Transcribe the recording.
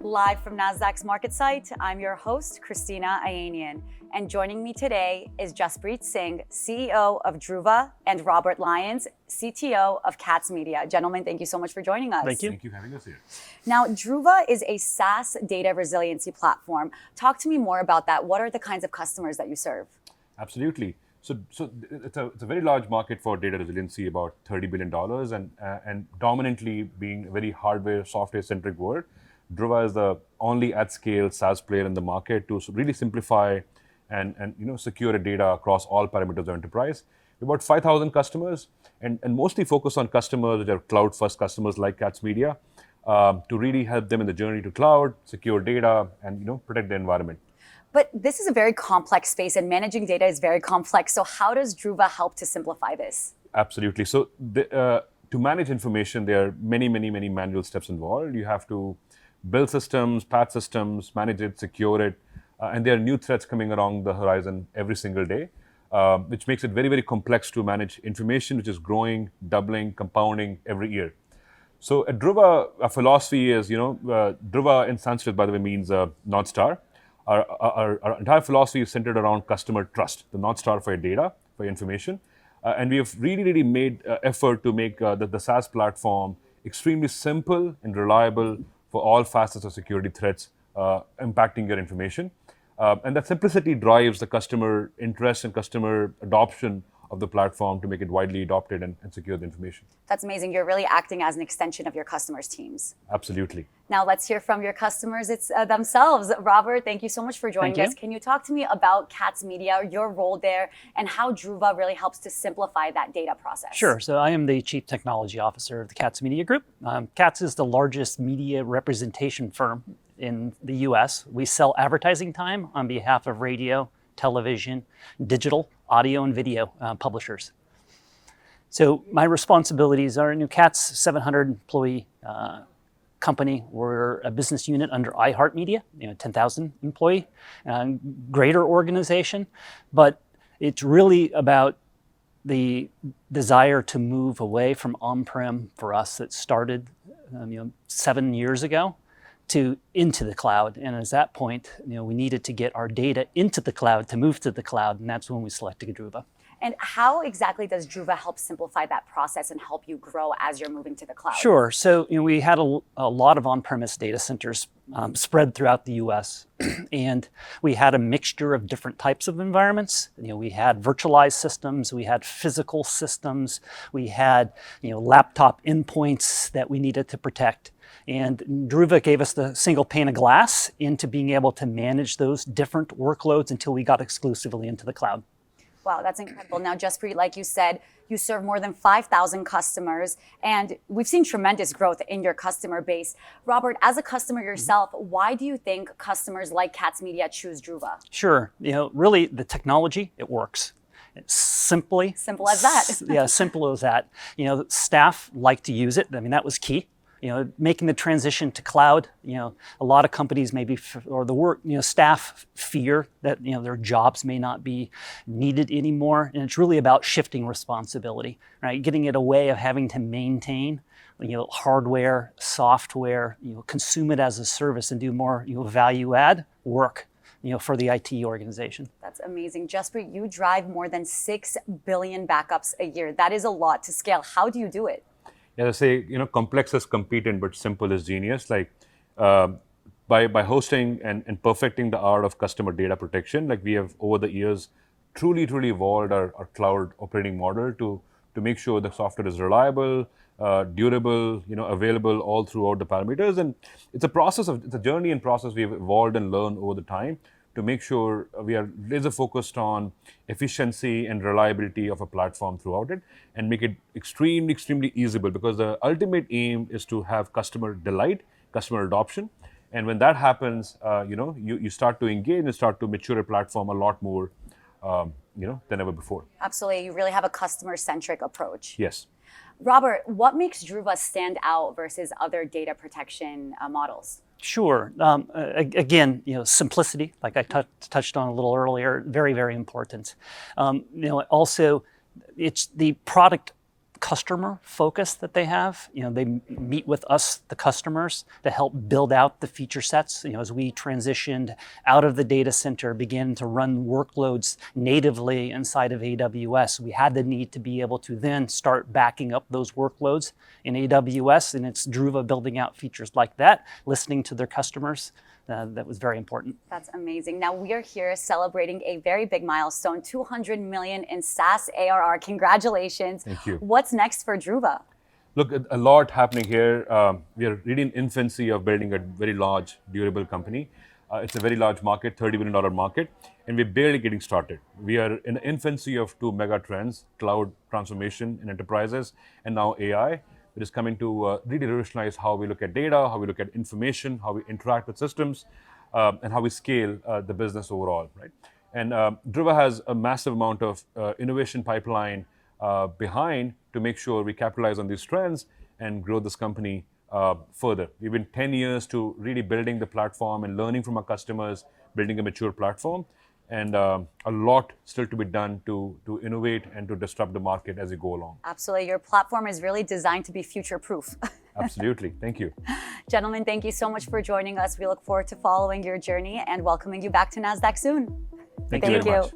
Live from Nasdaq's MarketSite, I'm your host, Christina Ayanian. And joining me today is Jaspreet Singh, CEO of Druva, and Robert Lyons, CTO of Katz Media. Gentlemen, thank you so much for joining us. Thank you. Thank you for having us here. Now, Druva is a SaaS data resiliency platform. Talk to me more about that. What are the kinds of customers that you serve? Absolutely. So it's a very large market for data resiliency, about $30 billion, and dominantly being a very hardware, software-centric world. Druva is the only at-scale SaaS player in the market to really simplify and secure data across all parameters of enterprise. We're about 5,000 customers, and mostly focus on customers which are cloud-first customers like Katz Media, to really help them in the journey to cloud, secure data, and protect the environment. But this is a very complex space, and managing data is very complex. So how does Druva help to simplify this? Absolutely. So to manage information, there are many manual steps involved. You have to build systems, patch systems, manage it, secure it, and there are new threats coming along the horizon every single day, which makes it very complex to manage information, which is growing, doubling, compounding every year. So at Druva, our philosophy is, Druva in Sanskrit, by the way, means North Star. Our entire philosophy is centered around customer trust, the North Star for your data, for your information. And we have really made effort to make the SaaS platform extremely simple and reliable for all facets of security threats impacting your information. And that simplicity drives the customer interest and customer adoption of the platform to make it widely adopted and secure the information. That's amazing. You're really acting as an extension of your customers' teams. Absolutely. Now let's hear from your customers themselves. Robert, thank you so much for joining us. Can you talk to me about Katz Media, your role there, and how Druva really helps to simplify that data process? Sure. So I am the Chief Technology Officer of the Katz Media Group. Katz is the largest media representation firm in the US. We sell advertising time on behalf of radio, television, digital, audio, and video publishers. So my responsibilities are Katz 700 employee company. We're a business unit under iHeartMedia, 10,000 employee, greater organization, but it's really about the desire to move away from on-prem for us that started 7 years ago to into the cloud. And at that point, we needed to get our data into the cloud to move to the cloud, and that's when we selected Druva. And how exactly does Druva help simplify that process and help you grow as you're moving to the cloud? Sure. So we had a lot of on-premise data centers spread throughout the US, and we had a mixture of different types of environments. We had virtualized systems, we had physical systems, we had laptop endpoints that we needed to protect. And Druva gave us the single pane of glass into being able to manage those different workloads until we got exclusively into the cloud. Wow, that's incredible. Now, Jaspreet, like you said, you serve more than 5,000 customers, and we've seen tremendous growth in your customer base. Robert, as a customer yourself, why do you think customers like Katz Media choose Druva? Sure. Really, the technology, it works. It's simple as that. Yeah, simple as that. Staff like to use it. I mean, that was key. Making the transition to cloud, a lot of companies maybe, or the work, staff fear that, their jobs may not be needed anymore. And it's really about shifting responsibility, right? Getting it away of having to maintain, hardware, software, consume it as a service and do more, value add work, for the IT organization. That's amazing. Jaspreet, you drive more than 6 billion backups a year. That is a lot to scale. How do you do it? Yeah, they say, complex is competent, but simple is genius. Like by hosting and perfecting the art of customer data protection, like we have over the years truly evolved our cloud operating model to make sure the software is reliable, durable, available all throughout the parameters. And it's a journey and process we've evolved and learned over the time to make sure we are laser focused on efficiency and reliability of a platform throughout it and make it extremely easable, because the ultimate aim is to have customer delight, customer adoption. And when that happens, you start to engage and start to mature a platform a lot more, than ever before. Absolutely. You really have a customer-centric approach. Yes. Robert, what makes Druva stand out versus other data protection models? Sure. Again, simplicity, like I touched on a little earlier, very important. Also, it's the product customer focus that they have. They meet with us, the customers, to help build out the feature sets. As we transitioned out of the data center, began to run workloads natively inside of AWS, we had the need to be able to then start backing up those workloads in AWS, and it's Druva building out features like that, listening to their customers. That was very important. That's amazing. Now we are here celebrating a very big milestone, 200 million in SaaS ARR. Congratulations. Thank you. What's next for Druva? Look, a lot happening here. We are really in infancy of building a very large, durable company. It's a very large market, $30 billion market, and we're barely getting started. We are in the infancy of two mega trends, cloud transformation in enterprises, and now AI. It is coming to really revolutionize how we look at data, how we look at information, how we interact with systems, and how we scale the business overall, right? And Druva has a massive amount of innovation pipeline behind to make sure we capitalize on these trends and grow this company further. We've been 10 years to really building the platform and learning from our customers, building a mature platform, and a lot still to be done to innovate and to disrupt the market as we go along. Absolutely. Your platform is really designed to be future-proof. Absolutely. Thank you. Gentlemen, thank you so much for joining us. We look forward to following your journey and welcoming you back to Nasdaq soon. Thank you very much.